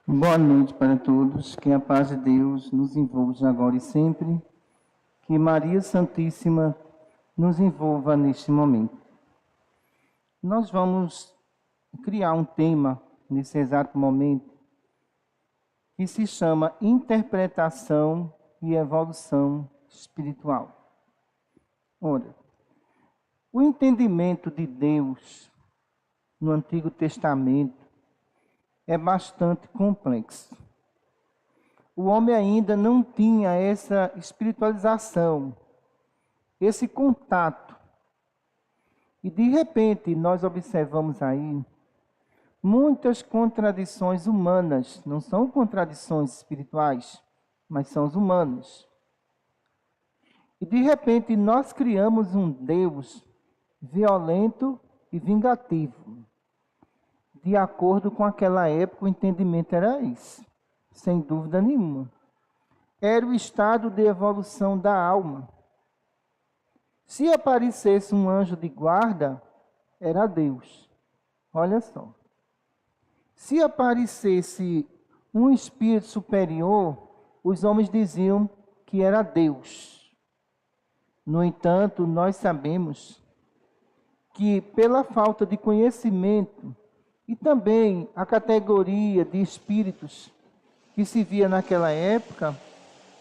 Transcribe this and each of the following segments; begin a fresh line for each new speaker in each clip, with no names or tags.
Boa noite para todos, que a paz de Deus nos envolva agora e sempre, que Maria Santíssima nos envolva neste momento. Nós vamos criar um tema nesse exato momento que se chama interpretação e evolução espiritual. Ora, o entendimento de Deus no Antigo Testamento é bastante complexo. O homem ainda não tinha essa espiritualização, esse contato. E de repente nós observamos aí muitas contradições humanas, não são contradições espirituais, mas são as humanas. E de repente nós criamos um Deus violento e vingativo. De acordo com aquela época, o entendimento era isso, sem dúvida nenhuma. Era o estado de evolução da alma. Se aparecesse um anjo de guarda, era Deus. Olha só. Se aparecesse um espírito superior, os homens diziam que era Deus. No entanto, nós sabemos que pela falta de conhecimento, e também a categoria de espíritos que se via naquela época,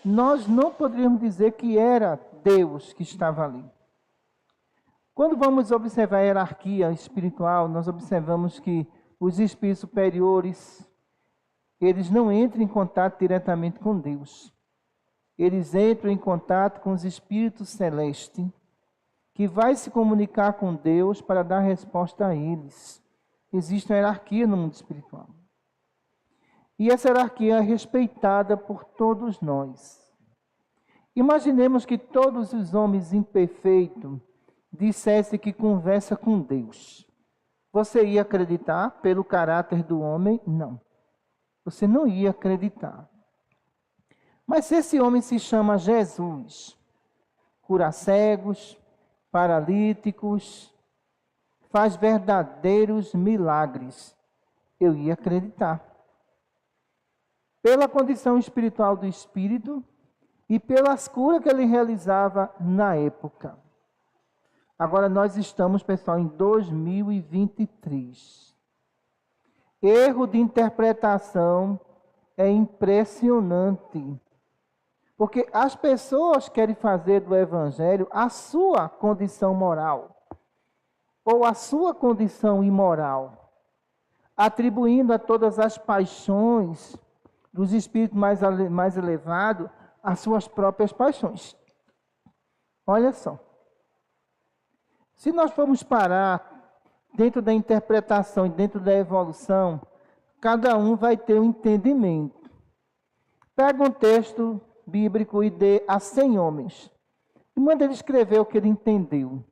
nós não poderíamos dizer que era Deus que estava ali. Quando vamos observar a hierarquia espiritual, nós observamos que os espíritos superiores, eles não entram em contato diretamente com Deus. Eles entram em contato com os espíritos celestes, que vai se comunicar com Deus para dar resposta a eles. Existe uma hierarquia no mundo espiritual. E essa hierarquia é respeitada por todos nós. Imaginemos que todos os homens imperfeitos dissessem que conversa com Deus. Você ia acreditar pelo caráter do homem? Não. Você não ia acreditar. Mas se esse homem se chama Jesus, cura cegos, paralíticos, faz verdadeiros milagres, eu ia acreditar. Pela condição espiritual do espírito e pelas curas que ele realizava na época. Agora nós estamos, pessoal, em 2023. Erro de interpretação é impressionante. Porque as pessoas querem fazer do evangelho a sua condição moral, ou a sua condição imoral, atribuindo a todas as paixões dos espíritos mais elevados as suas próprias paixões. Olha só. Se nós formos parar dentro da interpretação e dentro da evolução, cada um vai ter um entendimento. Pega um texto bíblico e dê a 100 homens. E manda ele escrever o que ele entendeu.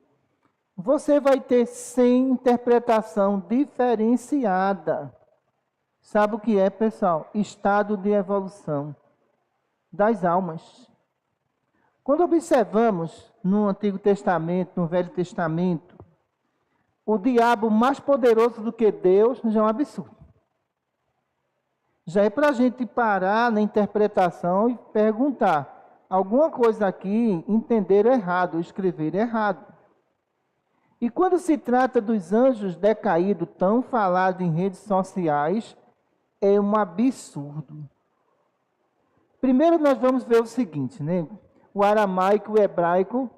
Você vai ter 100 interpretação diferenciada. Sabe o que é, pessoal? Estado de evolução das almas. Quando observamos no Antigo Testamento, no Velho Testamento, o diabo mais poderoso do que Deus já é um absurdo. Já é para a gente parar na interpretação e perguntar, alguma coisa aqui entenderam errado, escreveram errado. E quando se trata dos anjos decaídos, tão falados em redes sociais, é um absurdo. Primeiro nós vamos ver o seguinte, né? O aramaico, o hebraico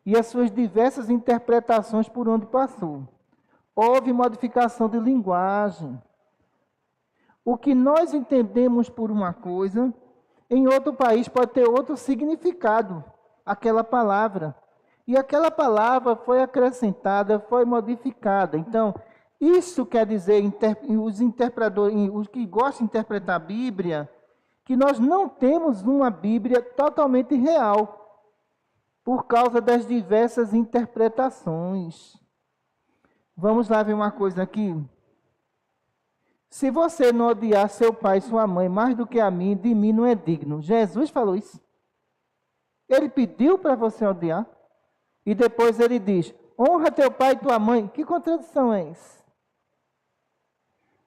e as suas diversas interpretações por onde passou. Houve modificação de linguagem. O que nós entendemos por uma coisa, em outro país pode ter outro significado, aquela palavra. E aquela palavra foi acrescentada, foi modificada. Então, isso quer dizer, os interpretadores, os que gostam de interpretar a Bíblia, que nós não temos uma Bíblia totalmente real, por causa das diversas interpretações. Vamos lá ver uma coisa aqui. Se você não odiar seu pai e sua mãe mais do que a mim, de mim não é digno. Jesus falou isso. Ele pediu para você odiar. E depois ele diz, honra teu pai e tua mãe. Que contradição é essa?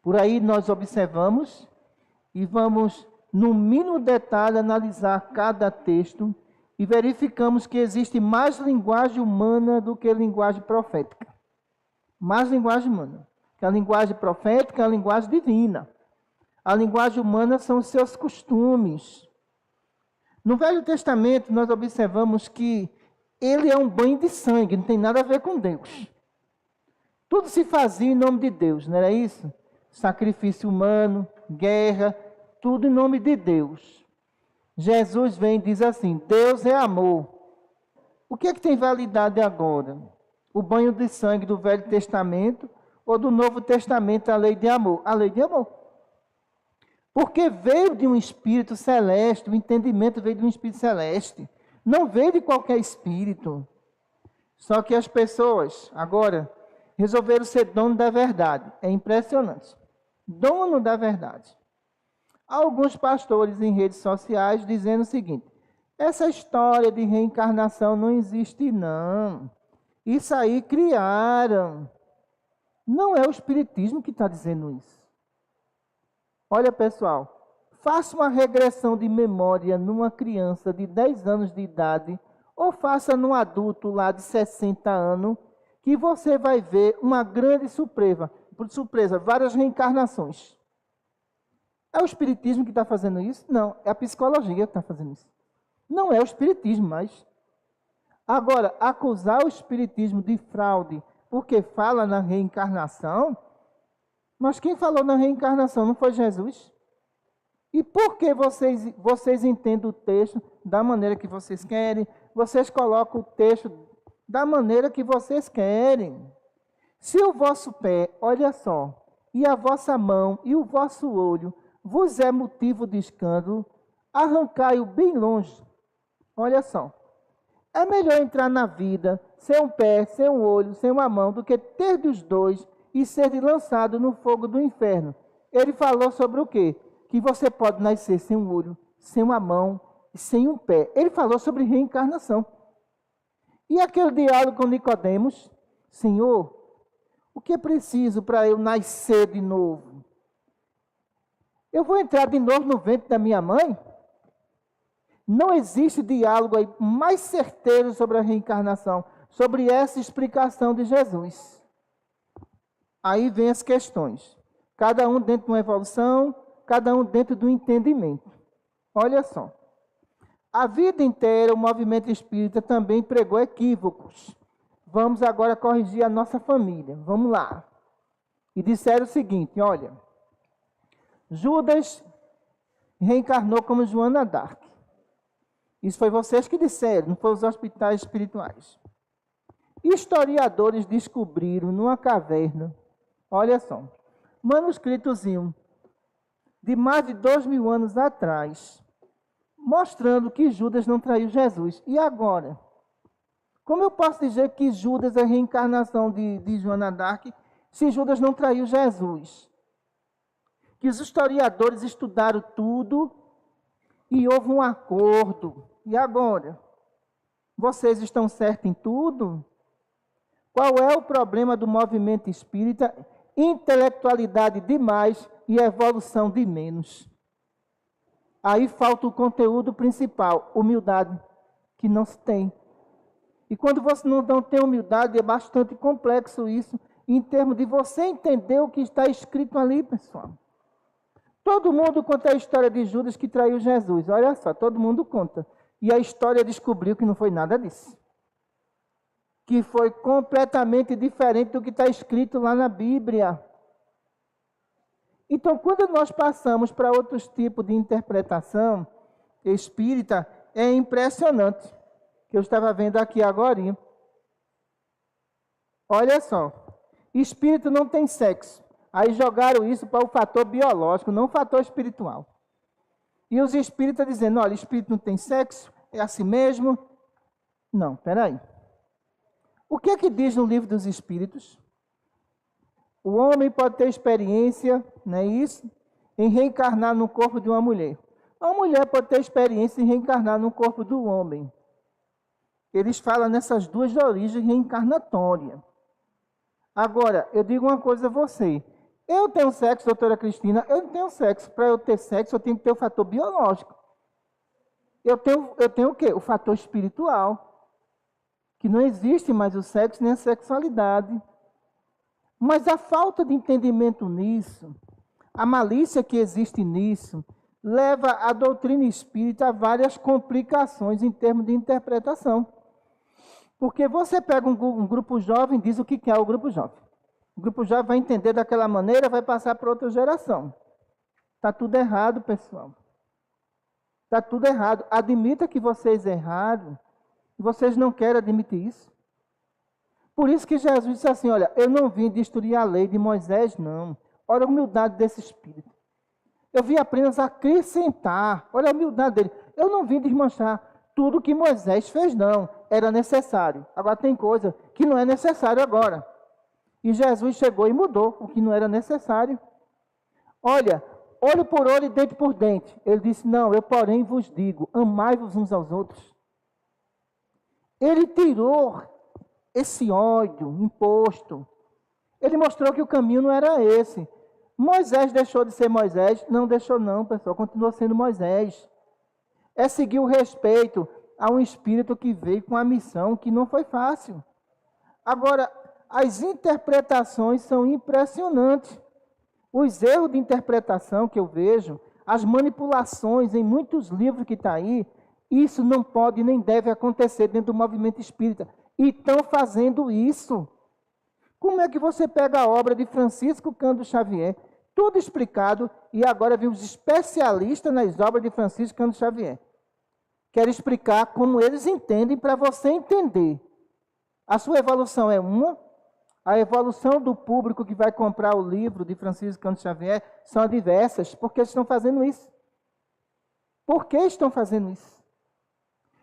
Por aí nós observamos e vamos, no mínimo detalhe, analisar cada texto e verificamos que existe mais linguagem humana do que linguagem profética. Mais linguagem humana. Que a linguagem profética é a linguagem divina. A linguagem humana são os seus costumes. No Velho Testamento, nós observamos que ele é um banho de sangue, não tem nada a ver com Deus. Tudo se fazia em nome de Deus, não era isso? Sacrifício humano, guerra, tudo em nome de Deus. Jesus vem e diz assim, Deus é amor. O que é que tem validade agora? O banho de sangue do Velho Testamento ou do Novo Testamento, a lei de amor? A lei de amor. Porque veio de um espírito celeste, o entendimento veio de um espírito celeste. Não veio de qualquer espírito. Só que as pessoas, agora, resolveram ser dono da verdade. É impressionante. Dono da verdade. Há alguns pastores em redes sociais dizendo o seguinte, essa história de reencarnação não existe não. Isso aí criaram. Não é o espiritismo que está dizendo isso. Olha, pessoal, faça uma regressão de memória numa criança de 10 anos de idade ou faça num adulto lá de 60 anos, que você vai ver uma grande surpresa, várias reencarnações. É o espiritismo que está fazendo isso? Não, é a psicologia que está fazendo isso. Não é o espiritismo mais. Agora, acusar o espiritismo de fraude porque fala na reencarnação, mas quem falou na reencarnação não foi Jesus? E por que vocês entendem o texto da maneira que vocês querem? Vocês colocam o texto da maneira que vocês querem. Se o vosso pé, olha só, e a vossa mão e o vosso olho vos é motivo de escândalo, arrancai-o bem longe. Olha só. É melhor entrar na vida sem um pé, sem um olho, sem uma mão, do que ter dos dois e ser lançado no fogo do inferno. Ele falou sobre o quê? Que você pode nascer sem um olho, sem uma mão e sem um pé. Ele falou sobre reencarnação. E aquele diálogo com Nicodemos, Senhor, o que é preciso para eu nascer de novo? Eu vou entrar de novo no ventre da minha mãe? Não existe diálogo aí mais certeiro sobre a reencarnação, sobre essa explicação de Jesus. Aí vem as questões. Cada um dentro de uma evolução, cada um dentro do entendimento. Olha só. A vida inteira o movimento espírita também pregou equívocos. Vamos agora corrigir a nossa família. Vamos lá. E disseram o seguinte, olha. Judas reencarnou como Joana d'Arc. Isso foi vocês que disseram, não foram os hospitais espirituais. Historiadores descobriram numa caverna, olha só, manuscritozinho de mais de 2.000 anos atrás, mostrando que Judas não traiu Jesus. E agora? Como eu posso dizer que Judas é a reencarnação de Joana d'Arc, se Judas não traiu Jesus? Que os historiadores estudaram tudo e houve um acordo. E agora? Vocês estão certos em tudo? Qual é o problema do movimento espírita? Intelectualidade demais e evolução de menos. Aí falta o conteúdo principal, humildade, que não se tem. E quando você não tem humildade, é bastante complexo isso, em termos de você entender o que está escrito ali, pessoal. Todo mundo conta a história de Judas que traiu Jesus. Olha só, todo mundo conta. E a história descobriu que não foi nada disso. Que foi completamente diferente do que está escrito lá na Bíblia. Então, quando nós passamos para outros tipos de interpretação espírita, é impressionante. Que eu estava vendo aqui agora. Olha só. Espírito não tem sexo. Aí jogaram isso para o fator biológico, não o fator espiritual. E os espíritas dizendo, olha, espírito não tem sexo, é assim mesmo. Não, peraí. O que é que diz no livro dos espíritos? O homem pode ter experiência, não é isso? Em reencarnar no corpo de uma mulher. A mulher pode ter experiência em reencarnar no corpo do homem. Eles falam nessas duas origens reencarnatórias. Agora, eu digo uma coisa a você. Eu tenho sexo, doutora Cristina, eu não tenho sexo. Para eu ter sexo, eu tenho que ter o fator biológico. Eu tenho o quê? O fator espiritual. Que não existe mais o sexo nem a sexualidade. Mas a falta de entendimento nisso, a malícia que existe nisso, leva a doutrina espírita a várias complicações em termos de interpretação. Porque você pega um grupo jovem e diz o que é o grupo jovem. O grupo jovem vai entender daquela maneira, vai passar para outra geração. Está tudo errado, pessoal. Está tudo errado. Admita que vocês erraram. Vocês não querem admitir isso. Por isso que Jesus disse assim, olha, eu não vim destruir a lei de Moisés, não. Olha a humildade desse espírito. Eu vim apenas acrescentar. Olha a humildade dele. Eu não vim desmanchar tudo que Moisés fez, não. Era necessário. Agora tem coisa que não é necessário agora. E Jesus chegou e mudou o que não era necessário. Olha, olho por olho e dente por dente. Ele disse, não, eu porém vos digo, amai-vos uns aos outros. Ele tirou esse ódio imposto. Ele mostrou que o caminho não era esse. Moisés deixou de ser Moisés? Não deixou não, pessoal. Continuou sendo Moisés. É seguir o respeito a um espírito que veio com a missão que não foi fácil. Agora, as interpretações são impressionantes. Os erros de interpretação que eu vejo, as manipulações em muitos livros que estão aí, isso não pode nem deve acontecer dentro do movimento espírita. E estão fazendo isso. Como é que você pega a obra de Francisco Cândido Xavier, tudo explicado, e agora vem os especialistas nas obras de Francisco Cândido Xavier? Quero explicar como eles entendem para você entender. A sua evolução é uma, a evolução do público que vai comprar o livro de Francisco Cândido Xavier são diversas. Por que estão fazendo isso? Por que estão fazendo isso?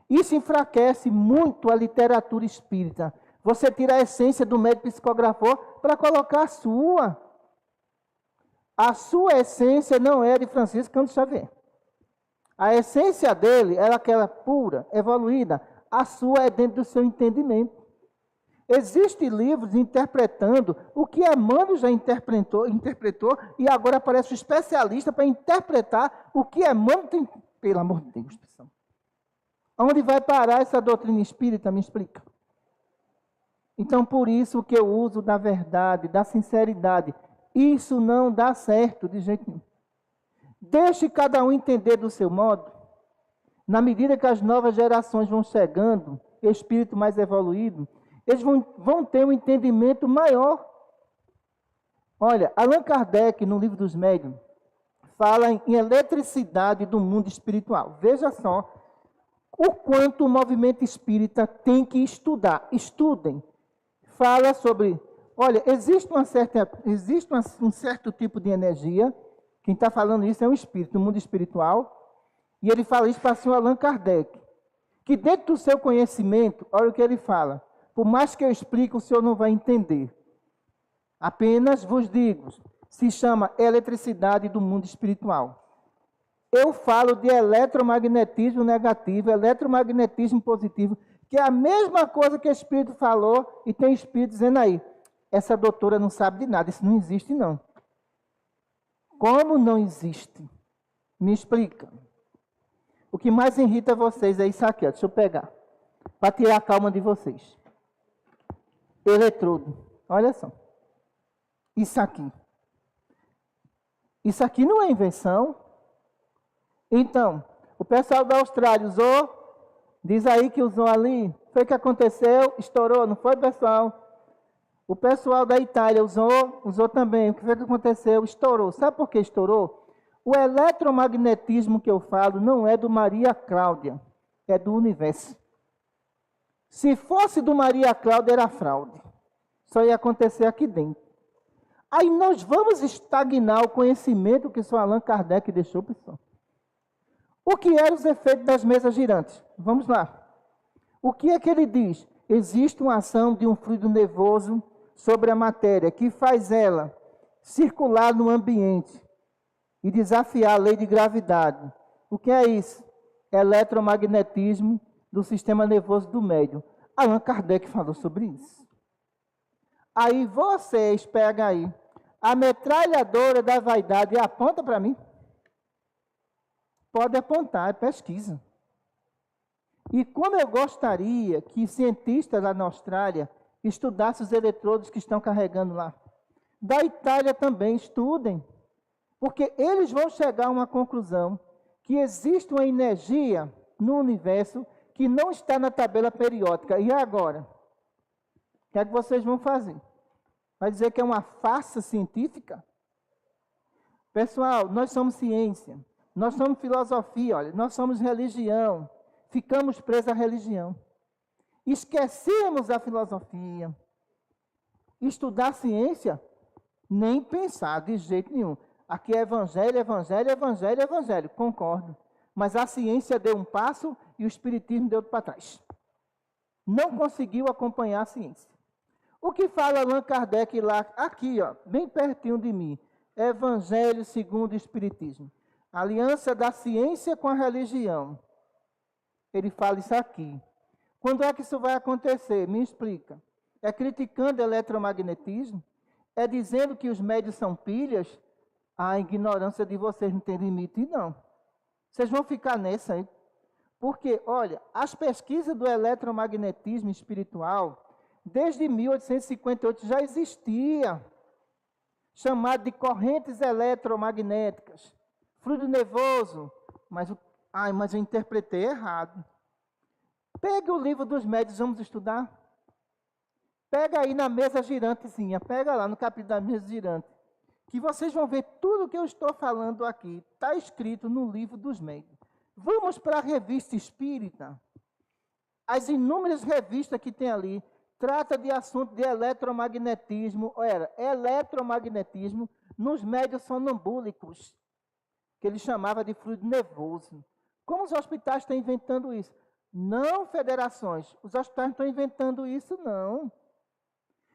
Isso enfraquece muito a literatura espírita. Você tira a essência do médico psicografador para colocar a sua. A sua essência não é de Francisco Cândido Xavier. A essência dele era aquela pura, evoluída. A sua é dentro do seu entendimento. Existem livros interpretando o que Emmanuel já interpretou e agora aparece o especialista para interpretar o que Emmanuel tem. Pelo amor de Deus, pessoal. Onde vai parar essa doutrina espírita? Me explica. Então, por isso que eu uso da verdade, da sinceridade. Isso não dá certo de jeito nenhum. Deixe cada um entender do seu modo. Na medida que as novas gerações vão chegando, espírito mais evoluído, eles vão ter um entendimento maior. Olha, Allan Kardec, no Livro dos Médiuns, fala em eletricidade do mundo espiritual. Veja só o quanto o movimento espírita tem que estudar. Estudem. Fala sobre, olha, existe um certo tipo de energia, quem está falando isso é um espírito, no mundo espiritual, e ele fala isso para o senhor Allan Kardec, que dentro do seu conhecimento, olha o que ele fala, por mais que eu explique, o senhor não vai entender. Apenas vos digo, se chama eletricidade do mundo espiritual. Eu falo de eletromagnetismo negativo, eletromagnetismo positivo, que é a mesma coisa que o espírito falou, e tem espírito dizendo aí, essa doutora não sabe de nada, isso não existe não. Como não existe? Me explica. O que mais irrita vocês é isso aqui, ó, deixa eu pegar, para tirar a calma de vocês. Eletrodo, olha só. Isso aqui. Isso aqui não é invenção. Então, o pessoal da Austrália usou, diz aí que usou ali, foi o que aconteceu, estourou, não foi, pessoal? O pessoal da Itália usou também, o que foi que aconteceu? Estourou. Sabe por que estourou? O eletromagnetismo que eu falo não é do Maria Cláudia, é do universo. Se fosse do Maria Cláudia, era fraude. Só ia acontecer aqui dentro. Aí nós vamos estagnar o conhecimento que o senhor Allan Kardec deixou, pessoal. O que eram os efeitos das mesas girantes? Vamos lá. O que é que ele diz? Existe uma ação de um fluido nervoso sobre a matéria que faz ela circular no ambiente e desafiar a lei de gravidade. O que é isso? Eletromagnetismo do sistema nervoso do médium. Allan Kardec falou sobre isso. Aí vocês pegam aí A metralhadora da vaidade aponta para mim? Pode apontar, é pesquisa. E como eu gostaria que cientistas lá na Austrália estudassem os eletrodos que estão carregando lá. Da Itália também, estudem. Porque eles vão chegar a uma conclusão que existe uma energia no universo que não está na tabela periódica. E agora? O que é que vocês vão fazer? Vai dizer que é uma farsa científica? Pessoal, nós somos ciência, nós somos filosofia, olha, nós somos religião. Ficamos presos à religião. Esquecemos a filosofia. Estudar ciência? Nem pensar, de jeito nenhum. Aqui é evangelho, evangelho, evangelho, evangelho. Concordo. Mas a ciência deu um passo e o espiritismo deu para trás. Não conseguiu acompanhar a ciência. O que fala Allan Kardec lá, aqui, ó, bem pertinho de mim, Evangelho segundo o Espiritismo. Aliança da ciência com a religião. Ele fala isso aqui. Quando é que isso vai acontecer? Me explica. É criticando o eletromagnetismo? É dizendo que os médios são pilhas? A ignorância de vocês não tem limite, não. Vocês vão ficar nessa aí. Porque, olha, as pesquisas do eletromagnetismo espiritual, desde 1858 já existia, chamado de correntes eletromagnéticas, fluido nervoso, mas eu interpretei errado. Pega o livro dos médios, vamos estudar. Pega aí na mesa girantezinha, pega lá no capítulo da mesa girante, que vocês vão ver tudo o que eu estou falando aqui, está escrito no livro dos médios. Vamos para a revista espírita. As inúmeras revistas que tem ali, trata de assunto de eletromagnetismo, eletromagnetismo nos médios sonambúlicos, que ele chamava de fluido nervoso. Como os hospitais estão inventando isso? Não, federações, os hospitais não estão inventando isso, não.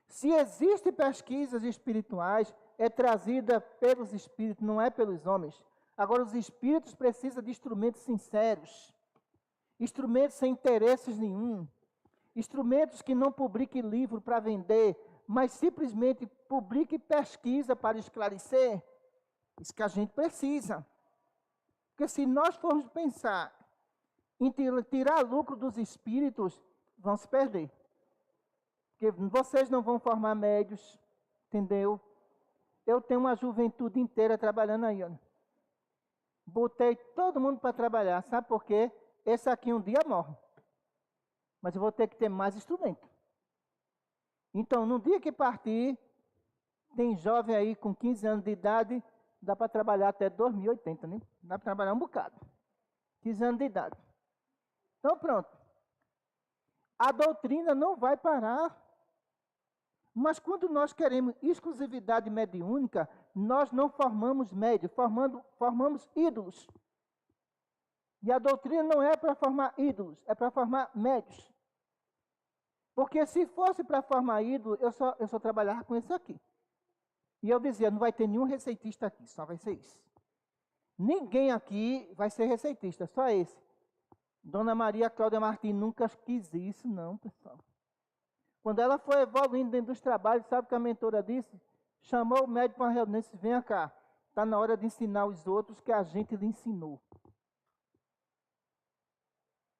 Se existem pesquisas espirituais, é trazida pelos espíritos, não é pelos homens. Agora, os espíritos precisam de instrumentos sinceros, instrumentos sem interesses nenhum, instrumentos que não publiquem livro para vender, mas simplesmente publiquem pesquisa para esclarecer. Isso que a gente precisa. Porque se nós formos pensar em tirar lucro dos espíritos, vão se perder. Porque vocês não vão formar médios, entendeu? Eu tenho uma juventude inteira trabalhando aí, olha. Botei todo mundo para trabalhar, sabe por quê? Esse aqui um dia morre. Mas eu vou ter que ter mais instrumento. Então, no dia que partir, tem jovem aí com 15 anos de idade, dá para trabalhar até 2080, né? Dá para trabalhar um bocado. 15 anos de idade. Então, pronto. A doutrina não vai parar. Mas quando nós queremos exclusividade mediúnica, nós não formamos médios, formamos ídolos. E a doutrina não é para formar ídolos, é para formar médios. Porque se fosse para formar ídolo, eu só trabalhava com esse aqui. E eu dizia, não vai ter nenhum receitista aqui, só vai ser isso. Ninguém aqui vai ser receitista, só esse. Dona Maria Cláudia Martins nunca quis isso, não, pessoal. Quando ela foi evoluindo dentro dos trabalhos, sabe o que a mentora disse? Chamou o médico para uma reunião e disse, venha cá, está na hora de ensinar os outros que a gente lhe ensinou.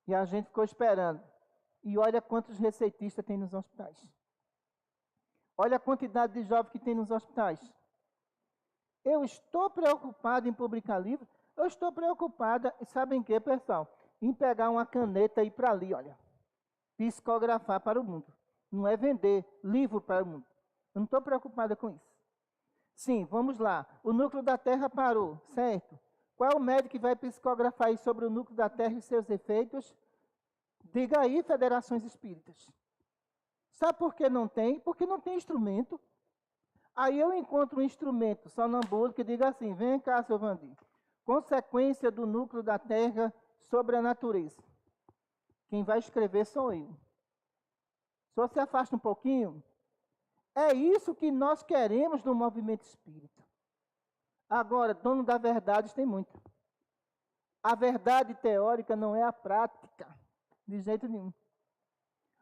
E a gente ficou esperando. E olha quantos receitistas tem nos hospitais. Olha a quantidade de jovens que tem nos hospitais. Eu estou preocupado em publicar livros, eu estou preocupada, sabem o que, pessoal? Em pegar uma caneta e ir para ali, olha, psicografar para o mundo. Não é vender livro para o mundo. Eu não estou preocupada com isso. Sim, vamos lá. O núcleo da Terra parou, certo? Qual é o médico que vai psicografar aí sobre o núcleo da Terra e seus efeitos? Diga aí, federações espíritas. Sabe por que não tem? Porque não tem instrumento. Aí eu encontro um instrumento sonambúlico que diga assim, vem cá, seu Vandir. Consequência do núcleo da Terra sobre a natureza. Quem vai escrever sou eu. Só se afasta um pouquinho. É isso que nós queremos no movimento espírita. Agora, dono da verdade tem muito. A verdade teórica não é a prática, de jeito nenhum.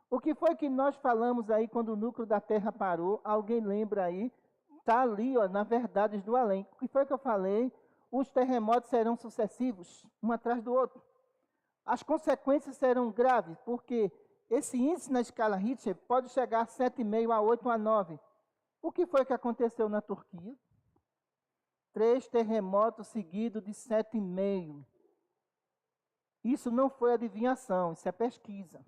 O que foi que nós falamos aí quando o núcleo da Terra parou? Alguém lembra aí? Está ali, ó, na Verdades do Além. O que foi que eu falei? Os terremotos serão sucessivos, um atrás do outro. As consequências serão graves, porque esse índice na escala Richter pode chegar a 7,5, a 8, a 9. O que foi que aconteceu na Turquia? 3 terremotos seguidos de 7,5. Isso não foi adivinhação, isso é pesquisa.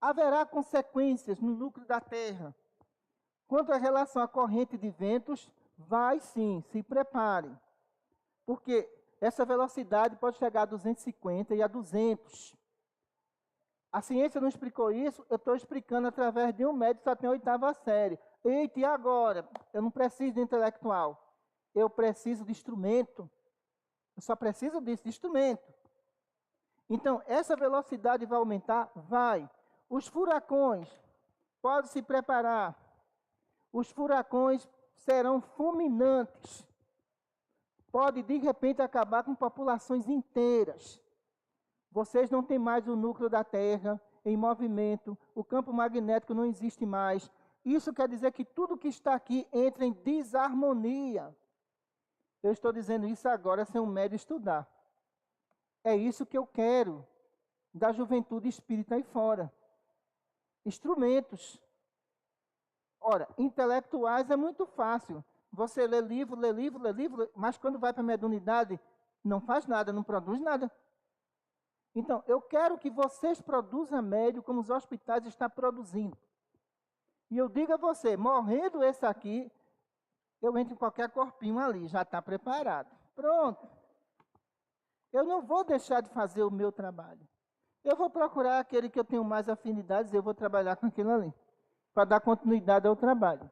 Haverá consequências no núcleo da Terra. Quanto à relação à corrente de ventos, vai sim, se prepare. Porque essa velocidade pode chegar a 250 e a 200. A ciência não explicou isso, eu estou explicando através de um médico que só tem a 8ª série. Eita, e agora? Eu não preciso de intelectual. Eu preciso de instrumento. Eu só preciso disso, de instrumento. Então, essa velocidade vai aumentar? Vai. Os furacões, podem se preparar. Os furacões serão fulminantes. Pode, de repente, acabar com populações inteiras. Vocês não têm mais o núcleo da Terra em movimento, o campo magnético não existe mais. Isso quer dizer que tudo que está aqui entra em desarmonia. Eu estou dizendo isso agora sem um médio estudar. É isso que eu quero da juventude espírita aí fora. Instrumentos. Ora, intelectuais é muito fácil. Você lê livro, mas quando vai para a mediunidade, não faz nada, não produz nada. Então, eu quero que vocês produzam médio como os hospitais estão produzindo. E eu digo a você, morrendo esse aqui, eu entro em qualquer corpinho ali, já está preparado. Pronto. Eu não vou deixar de fazer o meu trabalho. Eu vou procurar aquele que eu tenho mais afinidades e eu vou trabalhar com aquilo ali, para dar continuidade ao trabalho.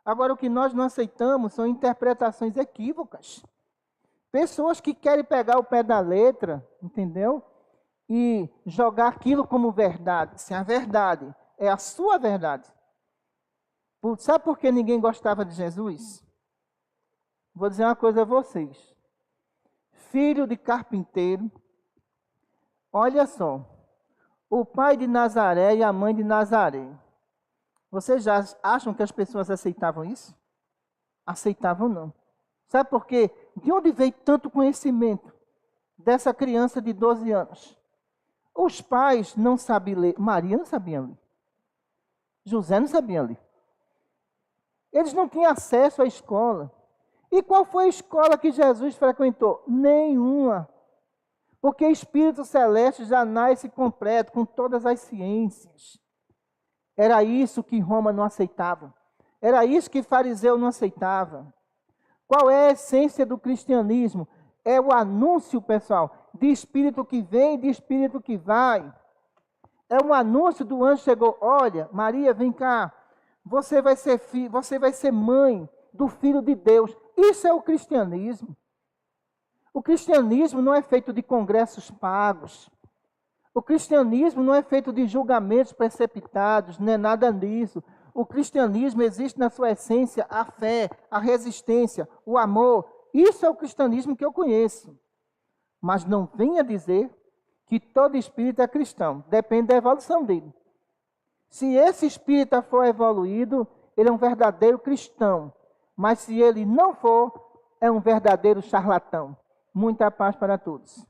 Agora, o que nós não aceitamos são interpretações equívocas. Pessoas que querem pegar o pé da letra, entendeu? E jogar aquilo como verdade. Se a verdade é a sua verdade. Sabe por que ninguém gostava de Jesus? Vou dizer uma coisa a vocês. Filho de carpinteiro, olha só, o pai de Nazaré e a mãe de Nazaré. Vocês já acham que as pessoas aceitavam isso? Aceitavam não. Sabe por quê? De onde veio tanto conhecimento dessa criança de 12 anos? Os pais não sabiam ler. Maria não sabia ler. José não sabia ler. Eles não tinham acesso à escola. E qual foi a escola que Jesus frequentou? Nenhuma. Porque Espírito Celeste já nasce completo, com todas as ciências. Era isso que Roma não aceitava. Era isso que fariseu não aceitava. Qual é a essência do cristianismo? É o anúncio, pessoal, de Espírito que vem, de Espírito que vai. É um anúncio do anjo chegou. Olha, Maria, vem cá. Você vai ser filho, você vai ser mãe do Filho de Deus. Isso é o cristianismo. O cristianismo não é feito de congressos pagos. O cristianismo não é feito de julgamentos precipitados, não é nada disso. O cristianismo existe na sua essência a fé, a resistência, o amor. Isso é o cristianismo que eu conheço. Mas não venha dizer que todo espírito é cristão. Depende da evolução dele. Se esse espírita for evoluído, ele é um verdadeiro cristão. Mas se ele não for, é um verdadeiro charlatão. Muita paz para todos.